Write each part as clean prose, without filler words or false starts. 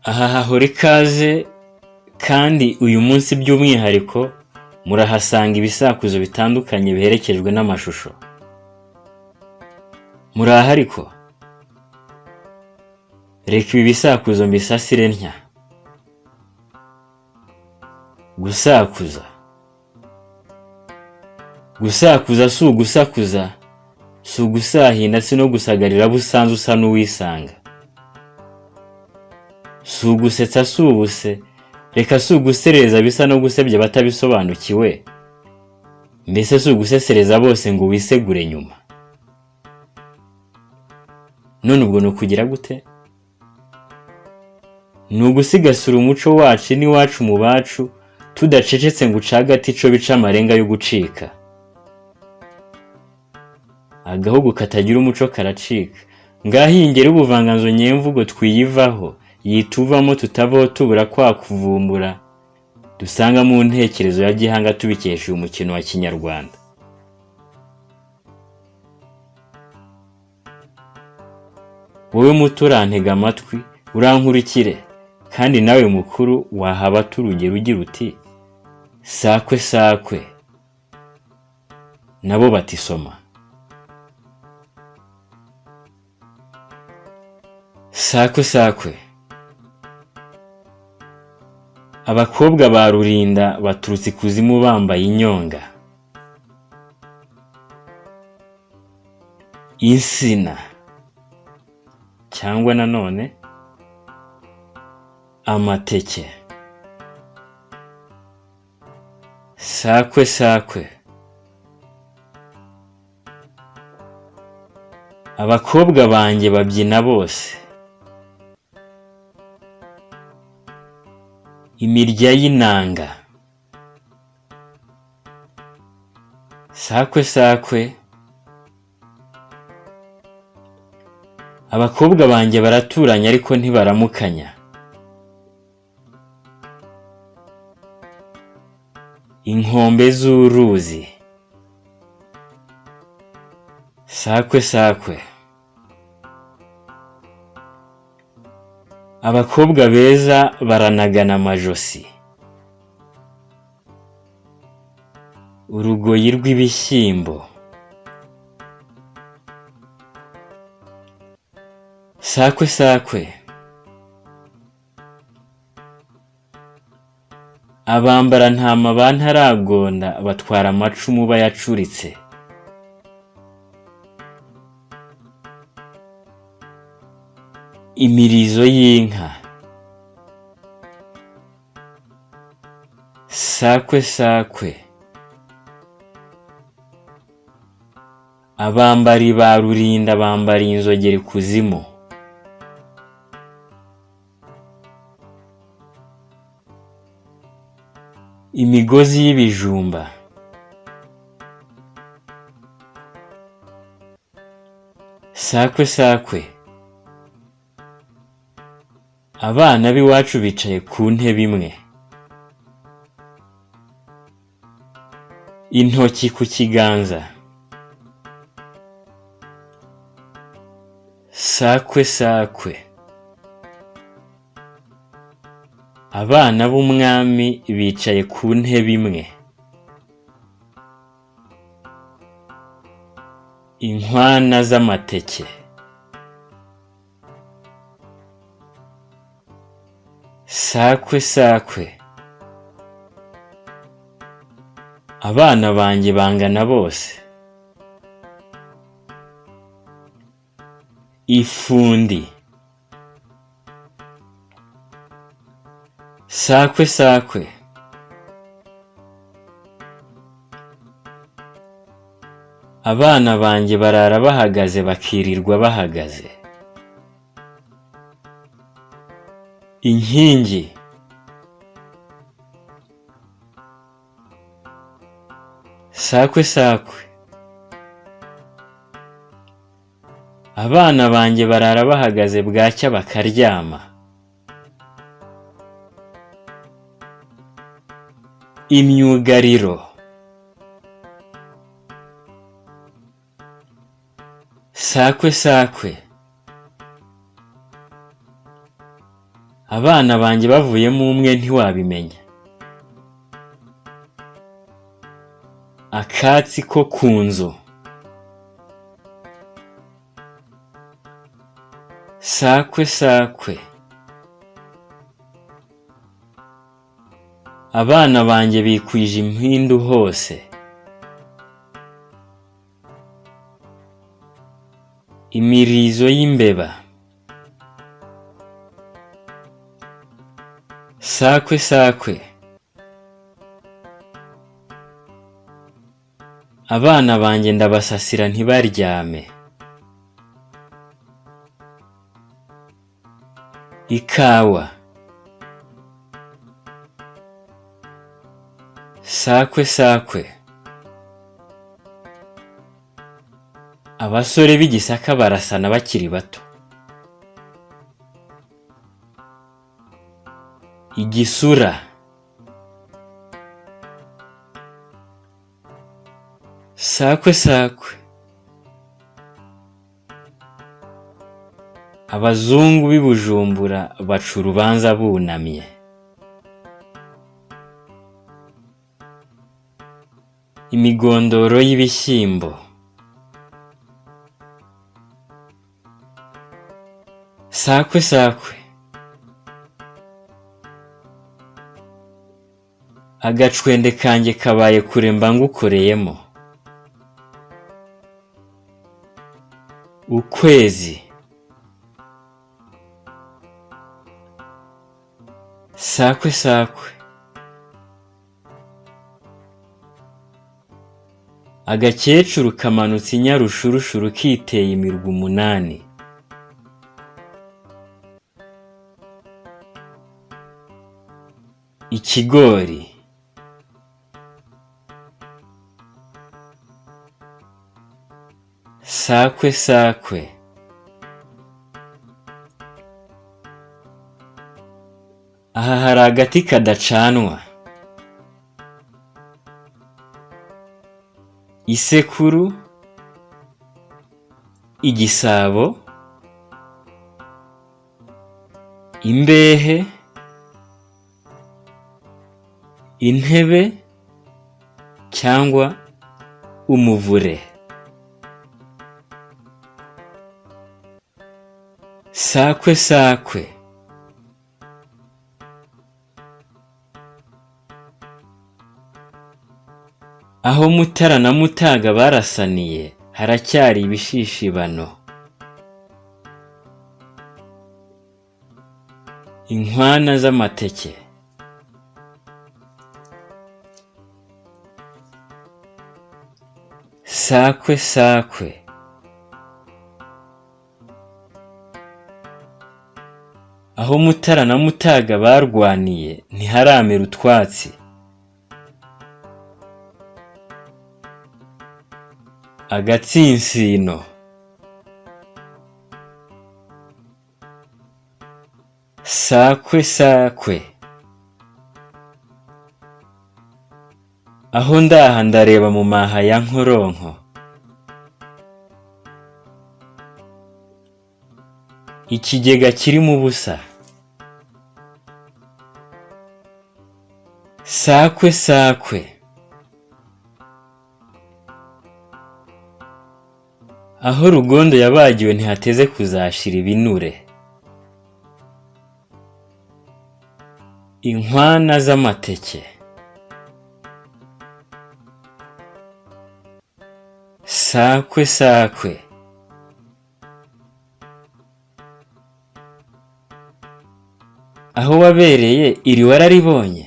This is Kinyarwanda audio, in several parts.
Aha hahora ikaze kandi uyu munsi by'umwihariko murahasanga ibisakuzo bitandukanye biherekejwe n'amashusho. Muraha ariko reka ibi bisakuzo mbisasire ntya. Gusakuza. Gusakuza si ugusakuza, si ugusahinda, si no gusagarira abo usanze usa n'uwisanga. Si ugusetsa si ubuse, reka si ugusereza bisa no gusebya batabisobanukiwe, mbese si ugusesereza bose ngo wisegure nyuma. None ubwo nukugira gute? Nugusigasura umuco wacu n'iwacu mu bacu, tudacecetse ngo ucagate ico bica amarenga yo gucika. Agahugu katagira umuco karacika. Ngahingera ubuvanganzo nyemvugo twiyivaho, yituvamo tutavaho tubura kwa kuvumbura, dusanga mu ntekerezo ya gihanga tubikesha umukino wa Kinyarwanda. Wowe muto urantega amatwi, urankurikire, kandi nawe mukuru wahaba turugero ugira uti sakwe sakwe, nabo batisoma. Sakwe sakwe. Abakobwa ba Rulinda baturutse ikuzimu bambaye inyonga. Insina cyangwa nanone amateke. Sakwe sakwe. Abakobwa banjye babyina bose. Imirya y'inanga. Sakwe sakwe. Abakobwa banjye baraturanye ariko ntibaramukanya. Inkombe z'uruzi. Sakwe sakwe. Abakobwa beza baranagana amajosi. Urugoyi rw'ibishyimbo. Sakwe sakwe. Abambara ntama bantaragonda batwara amacumu bayacuritse. Imirizo y'inka. Sakwe sakwe. Abambari ba Rulinda bambara inzogera ikuzimu. Imigozi y'ibijumba. Sakwe sakwe. Abana b'iwacu bicaye ku ntebe imwe. Intoki ku kiganza. Sakwe sakwe. Abana b'umwami bicaye ku ntebe imwe. Inkwana z'amateke. Sakwe sakwe. Abana banjye bangana bose. Ifundi. Sakwe sakwe. Abana banjye barara bahagaze bakirirwa bahagaze. Inkingi. Sakwe sakwe. Abana banjye barara bahagaze bwacya bakaryama. Imyugariro. Sakwe sakwe. abana banjye bavuyemo umwe ntiwabimenya. Akatsi ko ku nzu. Sakwe sakwe. Abana banjye bikwije impindu hose. Imirizo y'imbeba. Sakwe sakwe. Abana banjye ndabasasira ntibaryame. Ikawa. Sakwe sakwe. Abasore b'Igisaka barasana bakiri bato. Igisura. Sakwe sakwe. Abazungu b'i Bujumbura baca urubanza bunamye. Imigondoro y'ibishyimbo. Sakwe sakwe. Agacwende kanjye kabaye kure mba ngukoreyemo. Ukwezi. Sakwe sakwe. Agakecuru kamanutse inyarushurushuru kiteye imirwa 8. Ikigori. Sakwe sakwe. Aha hari agati kadacanwa. Isekuru. Igisabo. Imbehe. Intebe cyangwa umuvure. Sakwe sakwe. Aho Mutara na Mutaga barasaniye haracyari ibishishibano. Inkwana z'amateke. Sakwe sakwe. Aho Mutara na Mutaga barwaniye ntiharamera utwatsi. Agatsinsino. Sakwe sakwe. Aho ndaha ndareba mu maha ya Nkoronko. Ikigega kirimo ubusa. Sakwe sakwe. Aho Rugondo yabagiwe ntihateze kuzashira ibinure. Inkwana z'amateke. Sakwe sakwe. Aho wabereye iri wararibonye.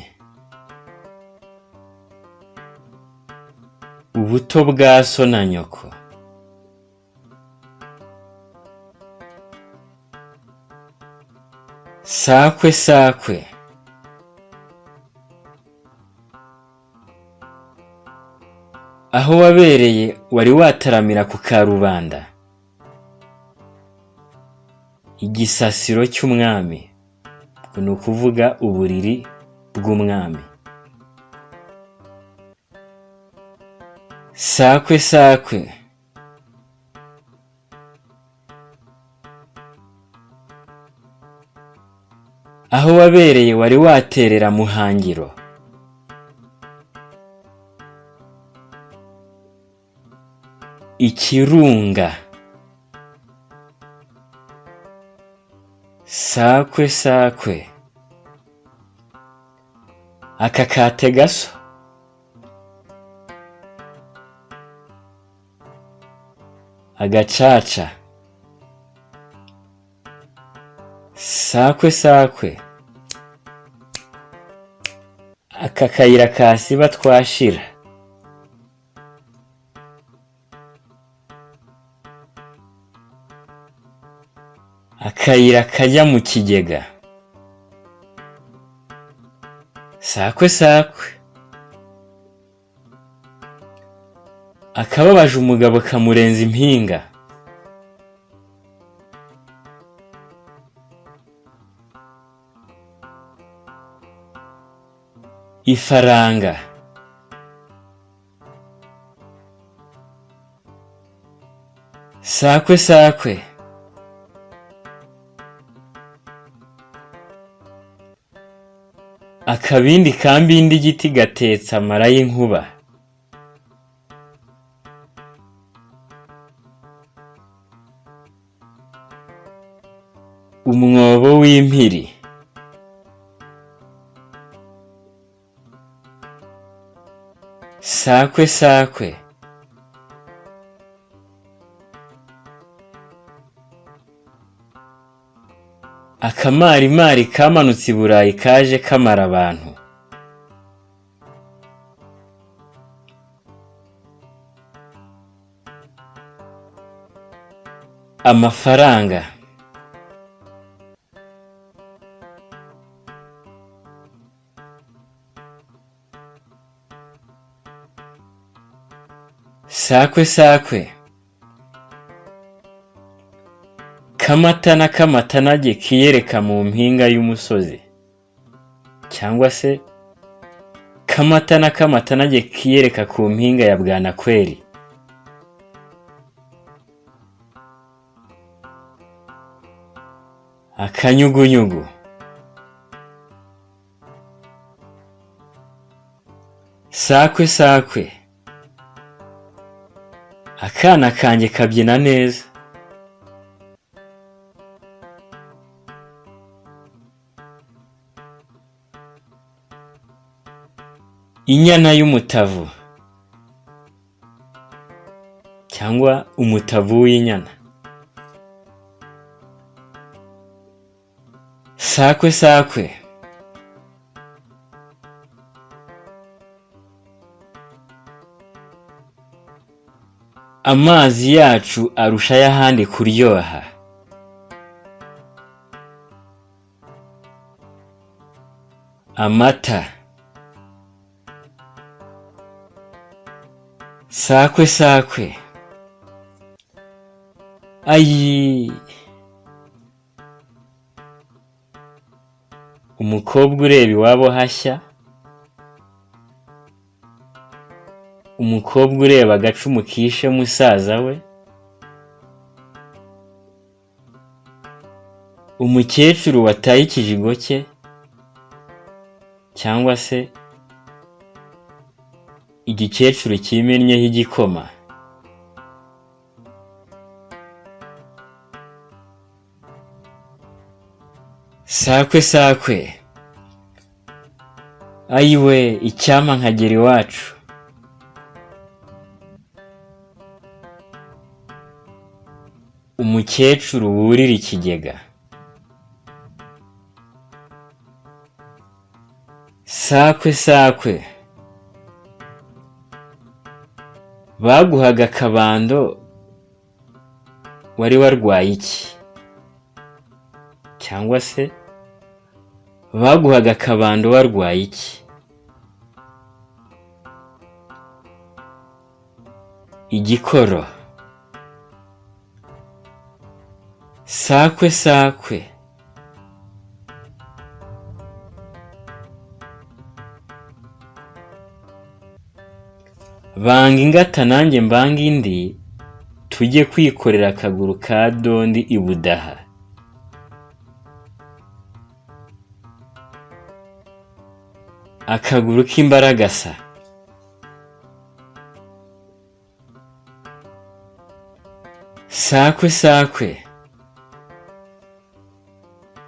Ubuto bwa so na nyoko. Sakwe sakwe. Aho wabereye wari wataramira ku Karubanda. Igisasiro cy'umwami. Ni ukuvuga uburiri bw'umwami. Sakwe sakwe. aho wabereye wari waterera Muhangiro. Ikirunga. Sakwe sakwe. Akakate gaso. Agacaca. Sakwe sakwe. Aka kayira kasiba twashira. Akayira kajya mu kigega. Sakwe sakwe. Akababaje umugabo kamurenza impinga. Ifaranga. Sakwe sakwe. Akabindi kambindi igiti gatetse amara y'inkuba. Umwobo w'impiri. Sakwe sakwe. Akamarimari kamanutse i Burayi kaje kamara abantu. Amafaranga. Sakwe sakwe. Kamatana kamatanage kiyereka mu mpinga y'umusozi. Cyangwa se kamatana kamatanage kiyereka ku mpinga ya Bwanakweli. Akanyugunyugu. Sakwe sakwe. Akana kanjye kabyina neza. Inyana y'umutavu. Cyangwa umutavu w'inyana. Sakwe sakwe. Amazi yacu arusha y'ahandi kuryoha. Amata. Sakwe sakwe. Ayi. Umukobwa ureba iwabo hashya. Umukobwa ureba agacumu kishe musaza we. Umukecuru wataye ikijigo cye. Cyangwa se igikecuru kimennyeho igikoma. Sakwe sakwe. Ayiwe icyama nkagera iwacu. Umukecuru wurira ikigega. Sakwe sakwe. Baguhaga akabando wari warwaye iki? Cyangwa se baguhaga akabando warwaye iki? Igikoro. Sakwe sakwe. Banga ingata nanjye mbanga indi, tujye kwikorera akaguru ka dondi i Budaha. akaguru k'imbaragasa, sakwe sakwe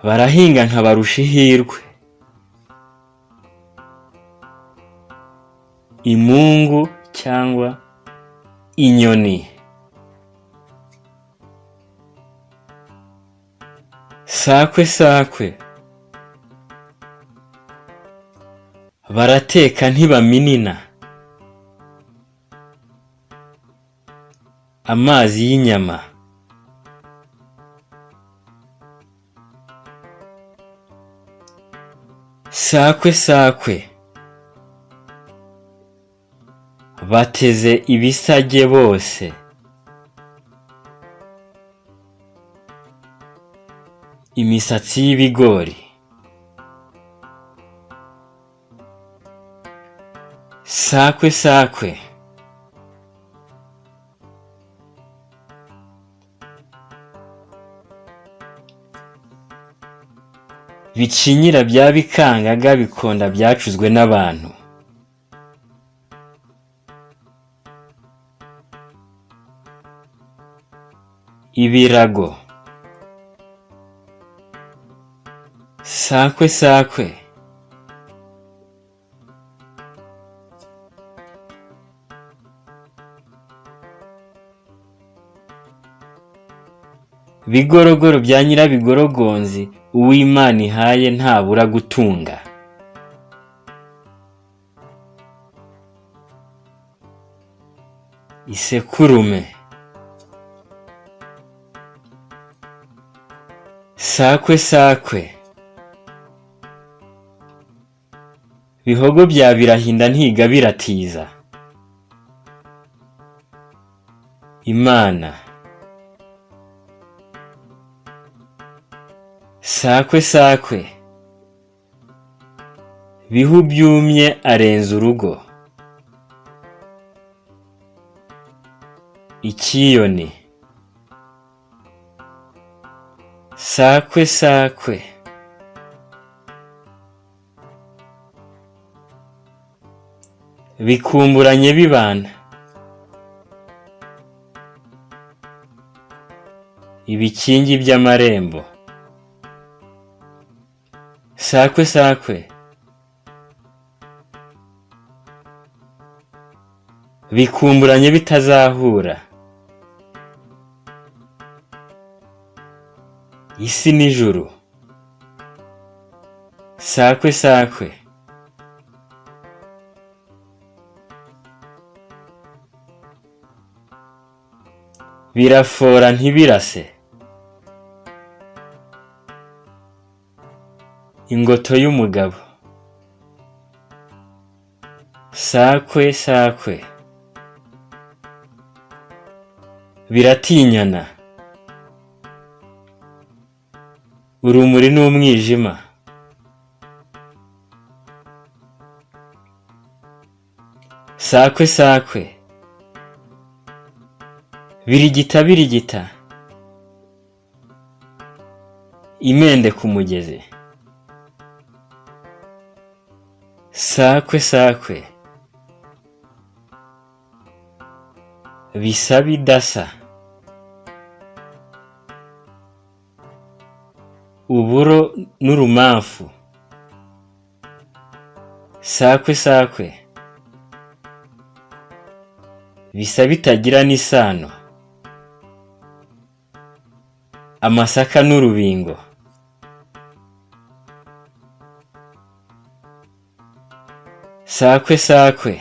barahinga nkabarusha ihirwe, imungu cyangwa inyoni, sakwe sakwe barateka ntibaminina, amazi y'inyama, sakwe sakwe bateze ibisage bose, imisatsi y'ibigori, sakwe sakwe bicinyira bya bikangaga bikonda byacuzwe n'abantu, ibirago, sakwe sakwe bigorogoro bya nyirabigorogonzi, uw'Imana ihaye ntabura gutunga, isekurume, sakwe sakwe bihogo bya birahinda ntiga biratiza, Imana, sakwe sakwe bihu byumye arenza urugo, ikiyoni, sakwe sakwe bikumburanye bibana, ibikingi by'amarembo, sakwe sakwe bikumburanye bitazahura, isi n'ijuru, sakwe sakwe birafora ntibirase, ingoto y'umugabo, sakwe sakwe biratinyana, urumuri n'umwijima, sakwe sakwe birigita birigita, imende ku mugezi, sakwe sakwe bisa bidasa, uburo n'urumamfu, sakwe sakwe bisa bitagira n'isano, amasaka n'urubingo, sakwe sakwe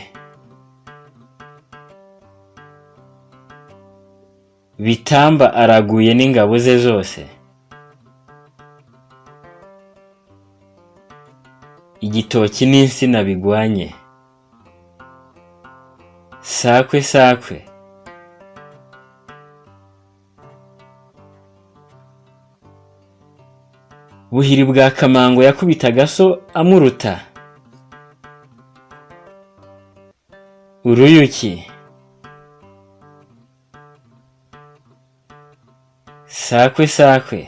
bitamba araguye n'ingabo ze zose, igitoki n'insina bigwanye, sakwe sakwe buhiri bwa kamango yakubitaga so amuruta, uruyuki, sakwe sakwe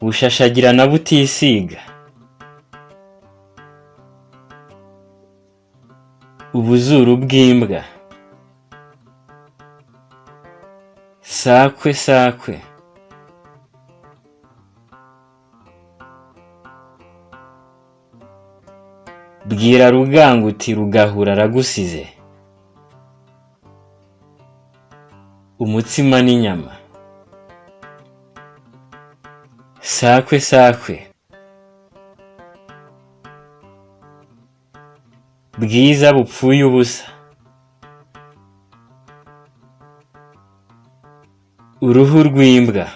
bushashagirana butisiga, ubuzuru bw'imbwa, sakwe sakwe, bwira Rugango uti Rugahura aragusize, umutsima n'inyama, sakwe sakwe, bwiza bupfuye ubusa, uruhu rw'imbwa.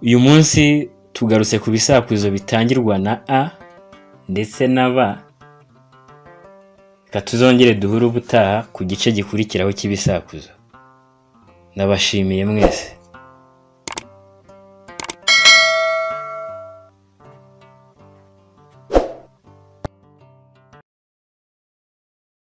Uyu munsi tugarutse ku bisakuzo bitangirwa na a ndetse na b. Reka tuzongere duhure ubutaha ku gice gikurikiraho cy'ibisakuzo. Ndabashimiye mwese.